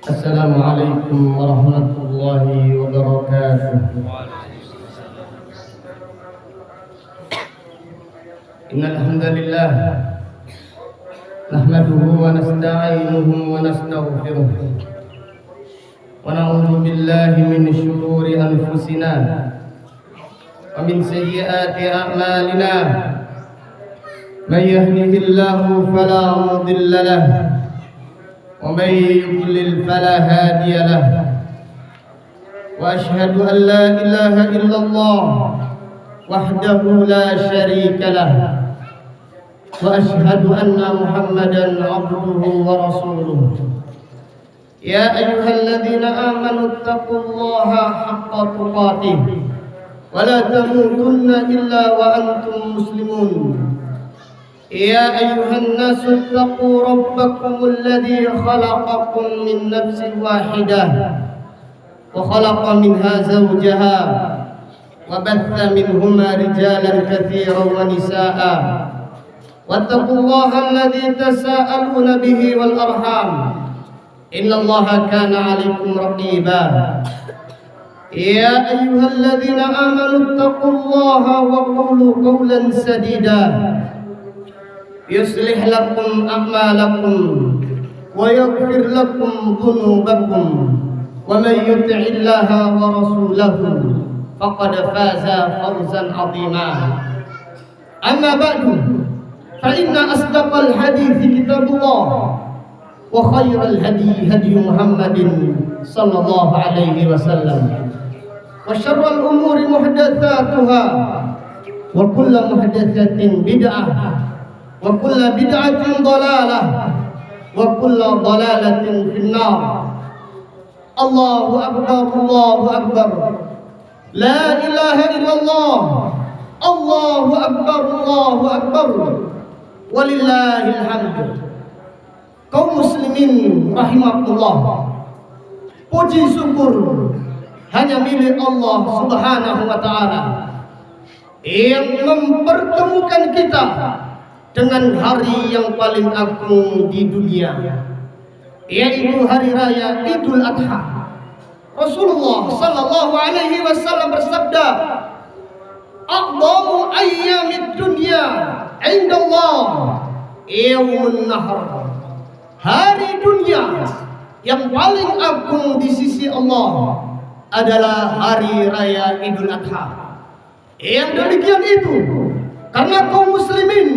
السلام عليكم ورحمة الله وبركاته. إن الحمد لله نحمده ونستعينه ونستغفره ونعوذ بالله من شرور أنفسنا ومن سيئات أعمالنا. من يهده الله فلا مضل له ومن يضلل فلا هادي له. وأشهد أن لا إله إلا الله وحده لا شريك له، وأشهد أن محمدا عبده ورسوله. يا أيها الذين آمنوا اتقوا الله حق تقاته ولا تموتن إلا وأنتم مسلمون. يا أيها الناس اتقوا ربكم الذي خلقكم من نفس واحدة وخلق منها زوجها وبث منهما رجالا كثيرا ونساء. واتقوا الله الذي تساءلون به والأرحام إن الله كان عليكم رقيبا. يا أيها الذين آمنوا اتقوا الله وقولوا قولا سديدا يصلح لكم أعمالكم ويغفر لكم ذنوبكم، ومن يطع الله ورسوله فقد فاز فوزا عظيما. أما بعد فإن أصدق الحديث كتاب الله، وخير الهدي هدي محمد صلى الله عليه وسلم، وشر الأمور محدثاتها، وكل محدثة بدعة، وكل بدعة ضلالة، وكل ضلالة في النار. الله أكبر الله أكبر، لا إله إلا الله، الله أكبر الله أكبر، ولله الحمد. Kaum muslimin rahimakumullah, puji syukur hanya milik Allah Subhanahu wa taala yang mempertemukan kita dengan hari yang paling agung di dunia, yaitu hari raya Idul Adha. Rasulullah sallallahu alaihi wasallam bersabda, "A'dhamu ayyamid dunya 'indallah yaumun nahr." Hari dunia yang paling agung di sisi Allah adalah hari raya Idul Adha. Yang demikian itu karena kaum muslimin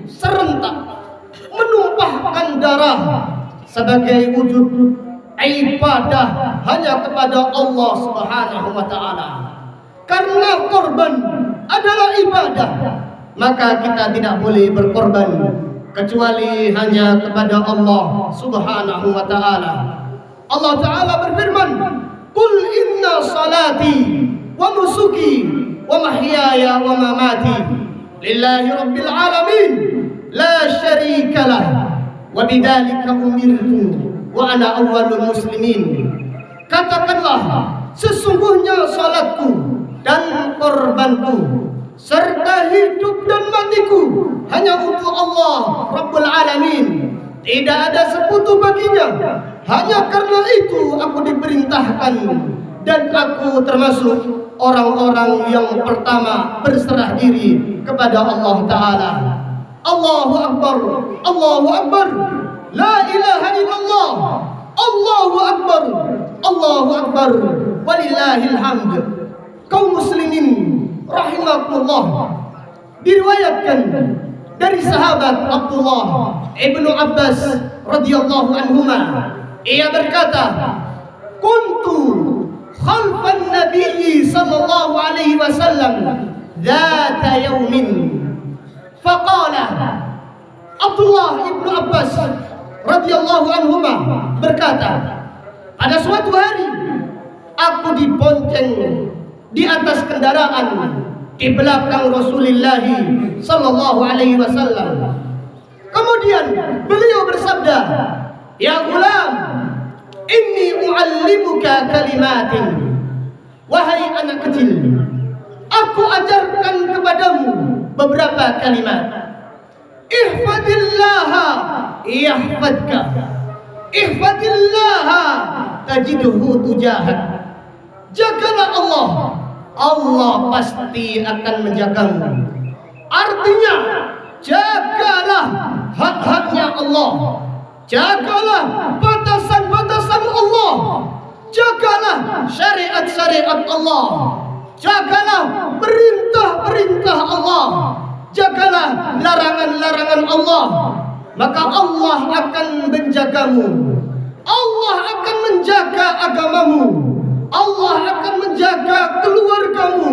serentak menumpahkan darah sebagai wujud ibadah hanya kepada Allah Subhanahu wa taala. Karena korban adalah ibadah, maka kita tidak boleh berkorban kecuali hanya kepada Allah Subhanahu wa taala. Allah taala berfirman, "Qul inna salati wa nusuki wa mahyaya wa mamati lillahi rabbil alamin la syarika lah wa bidzalika umirtu wa ana awwalul muslimin." Katakanlah, sesungguhnya salatku dan korbanku serta hidup dan matiku hanya untuk Allah Rabbul Alamin. Tidak ada sekutu baginya. Hanya karena itu aku diperintahkan dan aku termasuk orang-orang yang pertama berserah diri kepada Allah Ta'ala. Allahu Akbar, Allahu Akbar, la ilaha illallah, Allahu Akbar, Allahu Akbar, walillahil hamd. Kaum muslimin rahimakumullah, diriwayatkan dari sahabat Abdullah ibnu Abbas radhiyallahu anhuma, ia berkata, "Kuntu khalfan Nabi sallallahu alaihi wasallam dzata yaumin." Faqala, Abdullah ibnu Abbas radhiyallahu anhuma berkata, pada suatu hari aku dibonceng di atas kendaraan di belakang Rasulullah sallallahu alaihi wasallam. Kemudian beliau bersabda, "Ya gulam, inni u'allimuka kalimatin." Wahai anak kecil, aku ajarkan kepadamu beberapa kalimat. Ihfadillaha yahfadka, ihfadillaha tajidhu tujahak. Jagalah Allah, Allah pasti akan menjagamu. Artinya, jagalah hak-haknya Allah, jagalah batasan-batasan Allah, jagalah syariat-syariat Allah, jagalah perintah-perintah Allah, jagalah larangan-larangan Allah. Maka Allah akan menjagamu, Allah akan menjaga agamamu, Allah akan menjaga keluargamu,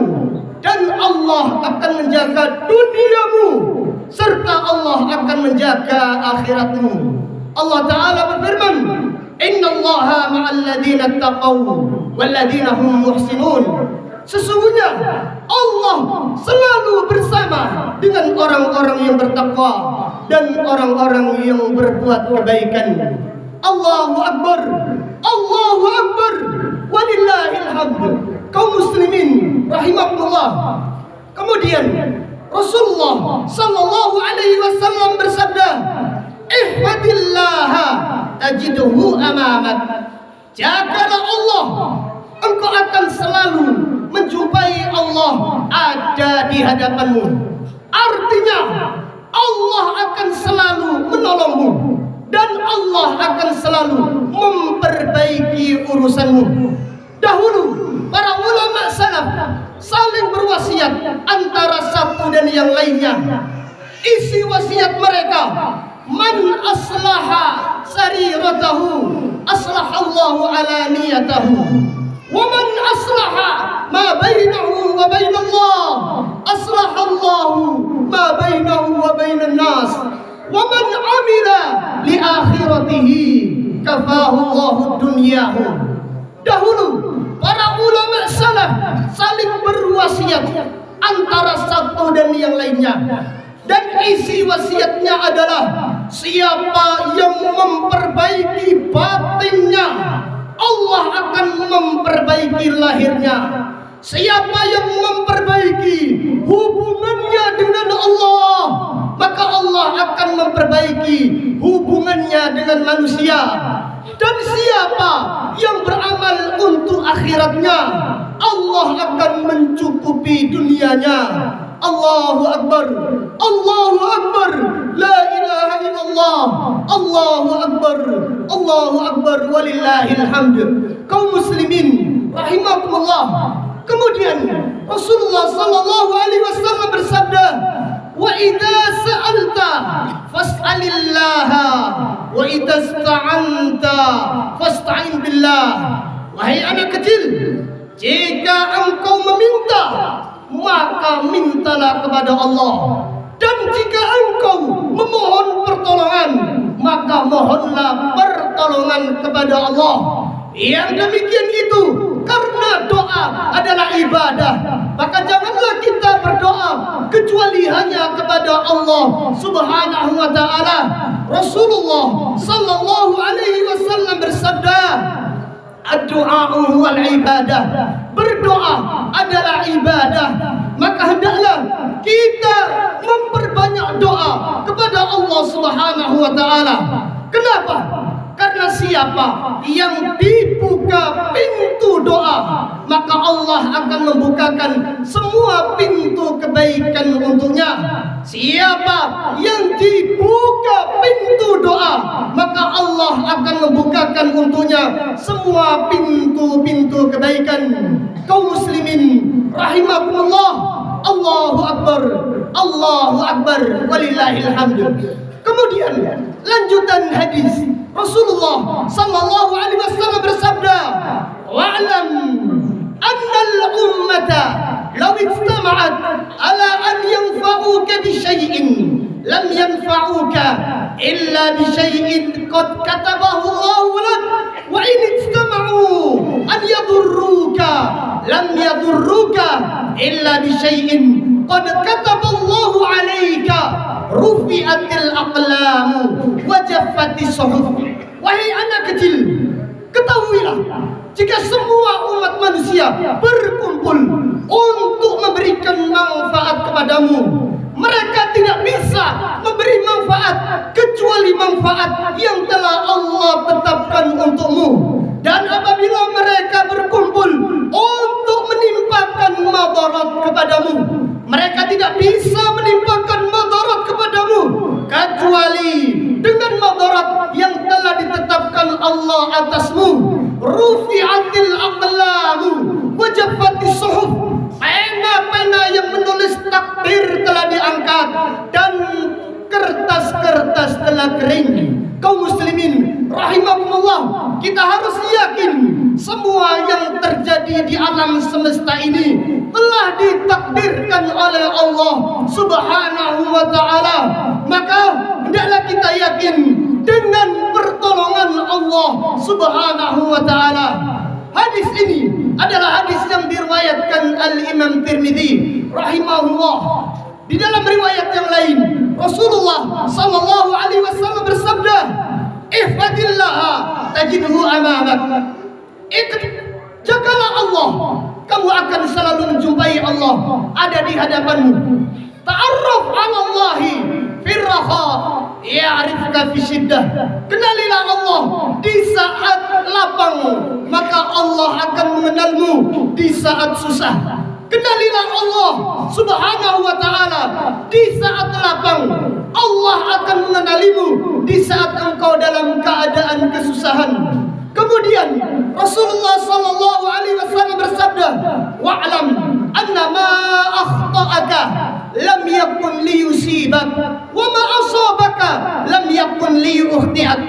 dan Allah akan menjaga duniamu, serta Allah akan menjaga akhiratmu. Allah Ta'ala berfirman, Innallaha ma'al ladhina taqaw wal ladhina hum muhsinun. Sesungguhnya Allah selalu bersama dengan orang-orang yang bertakwa dan orang-orang yang berbuat kebaikan. Allahu Akbar, Allahu Akbar, walillahil hamd. Kaum muslimin rahimakumullah. Kemudian Rasulullah sallallahu alaihi wasallam bersabda, ihfadillaha tajidhu amamak. Jagalah Allah, engkau akan selalu menjumpai Allah ada di hadapanmu. Artinya Allah akan selalu menolongmu dan Allah akan selalu memperbaiki urusanmu. Dahulu para ulama salaf saling berwasiat antara satu dan yang lainnya. Isi wasiat mereka, man aslaha sariratahu aslahallahu alaniyatahu, wa man aslaha ma bainahu wa bainallah aslahallahu ma bainahu wa bainan nas, wa man amila li akhiratihi kafahu Allahu dunyahu. Dahulu para ulama salaf saling berwasiat antara satu dan yang lainnya, dan isi wasiatnya adalah siapa yang memperbaiki batinnya, Allah akan memperbaiki lahirnya. Siapa yang memperbaiki hubungannya dengan Allah, maka Allah akan memperbaiki hubungannya dengan manusia. Dan siapa yang beramal untuk akhiratnya, Allah akan mencukupi dunianya. Allahu Akbar, Allahu Akbar, la ilaha illallah, Allahu Akbar, Allahu Akbar, walillahil hamd. Kaum muslimin rahimakumullah. Kemudian Rasulullah sallallahu alaihi wasallam bersabda, wa idza sa'alta fas'alillaha wa idza ista'anta fasta'in billah. Wahai anak kecil, jika engkau meminta, maka mintalah kepada Allah, dan jika engkau memohon pertolongan, maka mohonlah pertolongan kepada Allah. Yang demikian itu karena doa adalah ibadah, maka janganlah kita berdoa kecuali hanya kepada Allah Subhanahu wa taala. Rasulullah sallallahu alaihi wasallam bersabda, ad-du'a wal ibadah. Berdoa adalah ibadah, maka hendaklah kita memperbanyak doa kepada Allah Subhanahu wa taala. Kenapa? Karena siapa yang dibuka pintu doa, maka Allah akan membukakan semua pintu kebaikan untuknya. Siapa yang dibuka pintu doa, maka Allah akan membukakan untuknya semua pintu-pintu kebaikan. Kaum muslimin rahimakumullah. Allahu Akbar, Allahu Akbar, walillahil hamd. Kemudian lanjutan hadis, Rasulullah sallallahu alaihi wasallam bersabda, wa'lam anna al-ummata law ijtama'at ala an yanfa'uka bi syai'in lam yanfa'uka illa bi syai'in qad katabahu Allahu lak, wa in ijtama'u an yadurruka lam yadurruka illa bi syai'in qad kataballahu 'alaika, rufi'atil aqlamu wa jaffatis suhuf. Wahai anak kecil, ketahuilah, jika semua umat manusia berkumpul untuk memberikan manfaat kepadamu, mereka tidak bisa memberi manfaat kecuali manfaat yang telah Allah tetapkan ring. Kaum muslimin rahimakumullah, kita harus yakin semua yang terjadi di alam semesta ini telah ditakdirkan oleh Allah Subhanahu wa taala. Maka hendaklah kita yakin dengan pertolongan Allah Subhanahu wa taala. Hadis ini adalah hadis yang diriwayatkan Al-Imam Tirmidzi rahimahullah. Di dalam riwayat yang lain, Rasulullah sallallahu alaihi wasallam bersabda, "Ihfadillaha tajidhu amamak." Jagalah Allah, kamu akan selalu menjumpai Allah ada di hadapanmu. Ta'arraf 'ala Allahi firraha ya'rifuka fi syiddah. Kenalilah Allah di saat lapang, maka Allah akan mengenalmu di saat susah. Kenalilah Allah Subhanahu wa taala di saat lapang, Allah akan mengenalimu di saat engkau dalam keadaan kesusahan. Kemudian Rasulullah sallallahu alaihi wasallam bersabda, "Wa'lam anna ma akhta'aka lam yakun liyusibak wa ma asabaka lam yakun liyukhti'ak."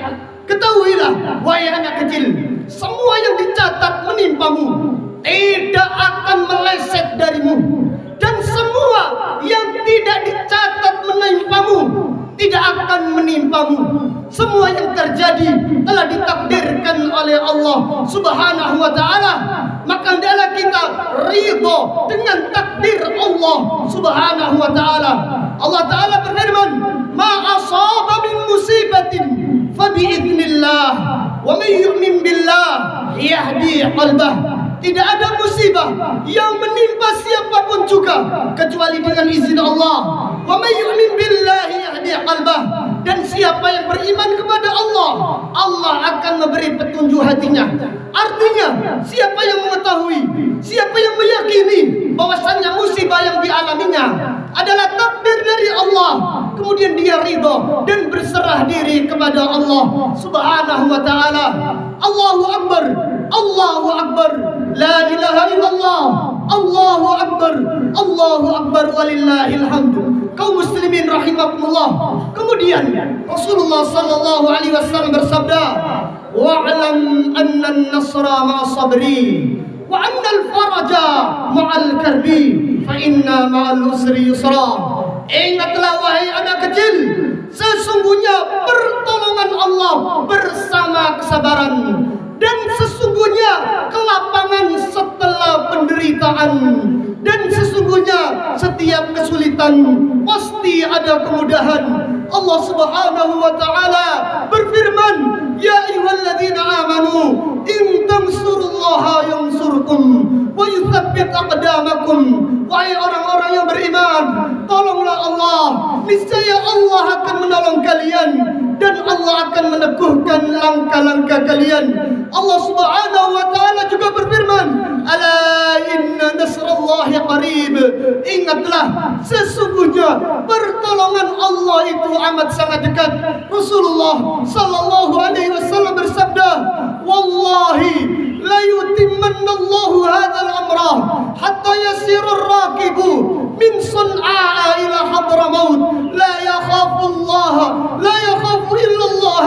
Ketahuilah wahai anak kecil, semua yang dicatat menimpamu tidak akan meleset darimu, dan semua yang tidak dicatat menimpamu tidak akan menimpamu. Semua yang terjadi telah ditakdirkan oleh Allah Subhanahu wa taala. Maka hendaklah kita ridha dengan takdir Allah Subhanahu wa taala. Allah taala berfirman, "Ma asaba min musibatin fa bi idznillah wa may yu'min billah yahdi qalbah." Tidak ada musibah yang menimpa siapapun juga kecuali dengan izin Allah. Wa may yu'min billahi yahdi qalbah. Dan siapa yang beriman kepada Allah, Allah akan memberi petunjuk hatinya. Artinya, siapa yang mengetahui, siapa yang meyakini bahwasannya musibah yang dialaminya adalah takdir dari Allah, kemudian dia ridha dan berserah diri kepada Allah Subhanahu wa taala. Allahu Akbar, Allahu Akbar, la ilaha illallah, Allahu Akbar, Allahu Akbar, walillahil hamd. Kaum muslimin rahimakumullah. Kemudian Rasulullah sallallahu alaihi wasallam bersabda, "Wa'lam anna an-nasra ma'a sabri wa anna al-faraja ma'al karbi fa inna ma'al usri yusra." Ingatlah wahai anak kecil, sesungguhnya pertolongan Allah bersama kesabaran, dan sesungguhnya kelapangan setelah penderitaan, dan sesungguhnya setiap kesulitan pasti ada kemudahan. Allah Subhanahu wa taala berfirman, "Ya ayyuhalladzina amanu in tansurullaha yansurkum wa yutsabbit aqdamakum." Wahai orang-orang yang beriman, tolonglah Allah, niscaya Allah akan menolong kalian dan Allah akan meneguhkan langkah-langkah kalian. Allah Subhanahu wa taala juga berfirman, "Ala inna nasrallahi qarib." Ingatlah, sesungguhnya pertolongan Allah itu amat sangat dekat. Rasulullah sallallahu alaihi wasallam bersabda, "Wallahi la yutimmanna Allahu hadzal amra hatta yasiru ar-rakibu min Sun'a ila Hadramaut la yakhafu Allah la yakhafu illa Allah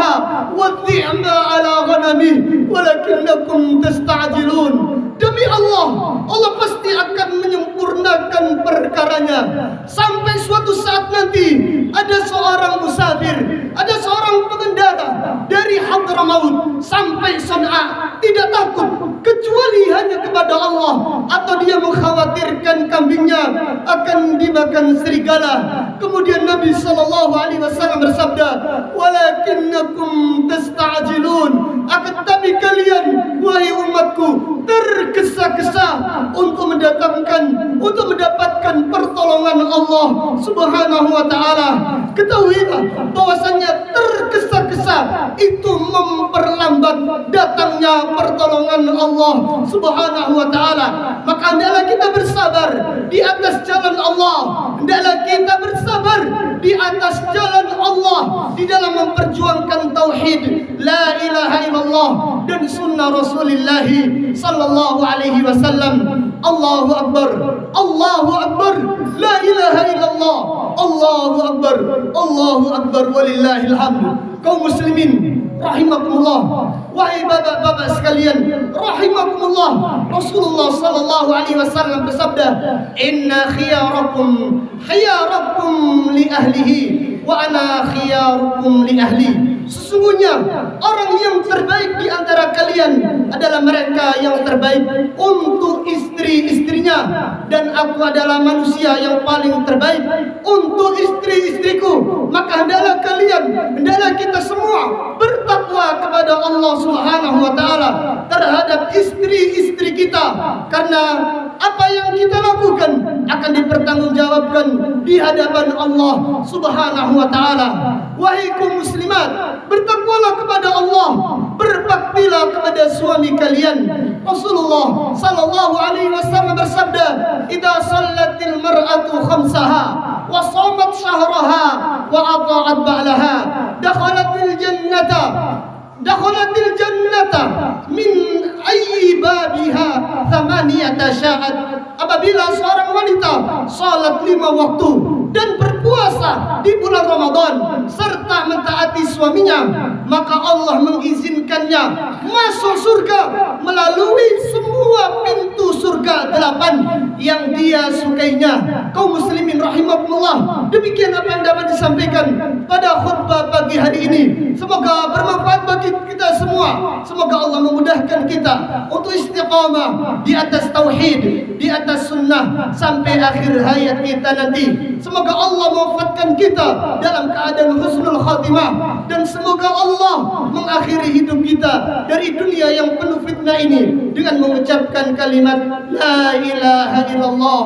wa dhi'ma ala ghanamih walakinnakum tasta'jilun." Demi Allah, Allah pasti akan menyempurnakan perkaranya. Sampai suatu saat nanti ada seorang musafir, ada seorang pengendara dari Hadramaut sampai Sun'a tidak takut kecuali hanya kepada Allah, atau dia mengkhawatirkan kambingnya akan dimakan serigala. Kemudian Nabi sallallahu alaihi wasallam bersabda, "Walakinnakum tasta'jilun." Akan tetapi kalian wahai umatku tergesa-gesa untuk mendapatkan pertolongan Allah Subhanahu wa taala. Ketahuilah bahwasanya tergesa-gesa itu memperlambat datangnya pertolongan Allah Subhanahu wa taala. Maka hendaklah kita bersabar di atas jalan Allah. Hendaklah kita bersabar di atas jalan Allah di dalam memperjuangkan tauhid la ilaha illallah dan sunnah Rasulullah sallallahu alaihi wasallam. Allahu Akbar, Allahu Akbar, la ilaha illallah, Allahu Akbar, Allahu Akbar, walillahil hamd. kaum muslimin rahimakumullah, wahai bapak-bapak sekalian rahimakumullah, Rasulullah sallallahu alaihi wasallam bersabda, inna khiyarakum li ahlihi wa ana khiyarukum li ahli. Sesungguhnya orang yang terbaik di antara kalian adalah mereka yang terbaik untuk istri-istrinya, dan aku adalah manusia yang paling terbaik untuk istri-istriku. Maka hendaklah kita semua bertakwa kepada Allah Subhanahu wa taala terhadap istri-istri kita, karena apa yang kita lakukan akan dipertanggungjawabkan di hadapan Allah Subhanahu wa taala. Wahai kaum muslimat, bertakwalah kepada Allah, berbaktilah kepada suami kalian. Rasulullah sallallahu alaihi wasallam bersabda, "Idza shallatil mar'atu khamsaha wa shamat shahraha wa ata'at ba'laha, dakhalatil jannata min ayyi babiha thamaniyata sya'at." Apabila seorang wanita salat 5 waktu dan berpuasa di bulan Ramadan serta mentaati suaminya, maka Allah mengizinkannya masuk surga melalui semua pintu surga 8 yang dia sukainya. Kaum muslimin rahimakumullah, demikian apa yang dapat disampaikan pada khutbah pagi hari ini. Semoga bermanfaat bagi kita semua. Semoga Allah memudahkan kita untuk istiqamah di atas tauhid, di atas sunnah sampai akhir hayat kita nanti. Semoga Allah mewafatkan kita dalam keadaan husnul khatimah, dan semoga Allah mengakhiri hidup kita dari dunia yang penuh fitnah ini dengan mengucapkan kalimat la ilaha illallah.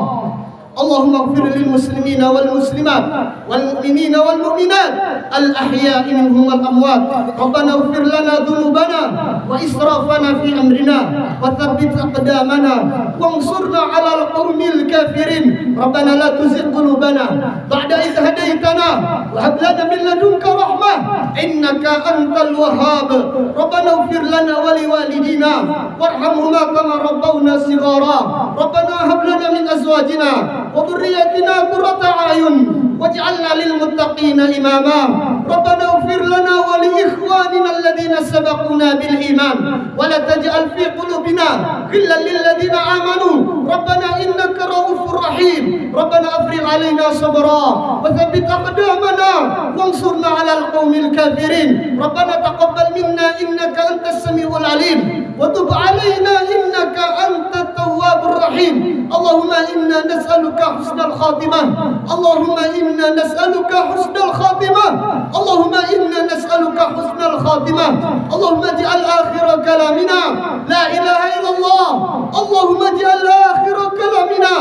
Allahumma ighfir lil muslimina wal muslimat wal mu'minina wal mu'minat al ahya'i minhum wal amwat. Rabbana ighfir lana dhunubana wa israfana fi amrina wa thabbit aqdamana wansurna 'alal qaumil kafirin. Rabbana la tuzigh qulubana ba'da idh hadaytana wa hab lana min ladunka rahmah innaka antal wahhab. Rabbana ighfir lana wa liwalidina warhamhuma kama rabbawna shighara. Rabbana hab lana min azwajina wa dhurriyyatina qurrata a'yun waj'alna lil muttaqina imama. Rabbana ighfir lana wa li ikhwanina alladhina sabaquna bil iman wa la taj'al fi qulubina ghillan lil ladzina amanu rabbana innaka ra'ufur rahim. Rabbana afrigh 'alaina sabra wa thabbit aqdamana wansurna 'alal qaumil kafirin. Rabbana taqabbal minna innaka antas samiul alim wa tub 'alaina innaka antat tawwabur rahim. Allahumma inna nas'aluka husnal khatimah. Allahumma inna nas'aluka husnal khatimah. Allahumma inna nas'aluka husnal khatimah. Allahumma ij'al akhir kalamina la ilaha illallah. Allahumma ij'al akhir kalamina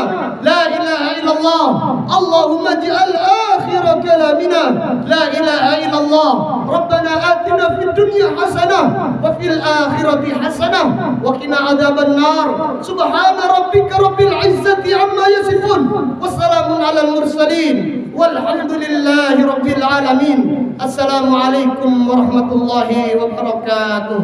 la ilaha illallah. Allahumma ij'al akhir kalamina la ilaha illallah. Rabbana atina fid dunya hasanah wa fil akhirati hasanah wa qina adzaban nar. Subhana rabbika rabbil izzati amma yasifun wa salamun alal mursalin walhamdulillahi rabbil alamin. Assalamualaikum warahmatullahi wabarakatuh.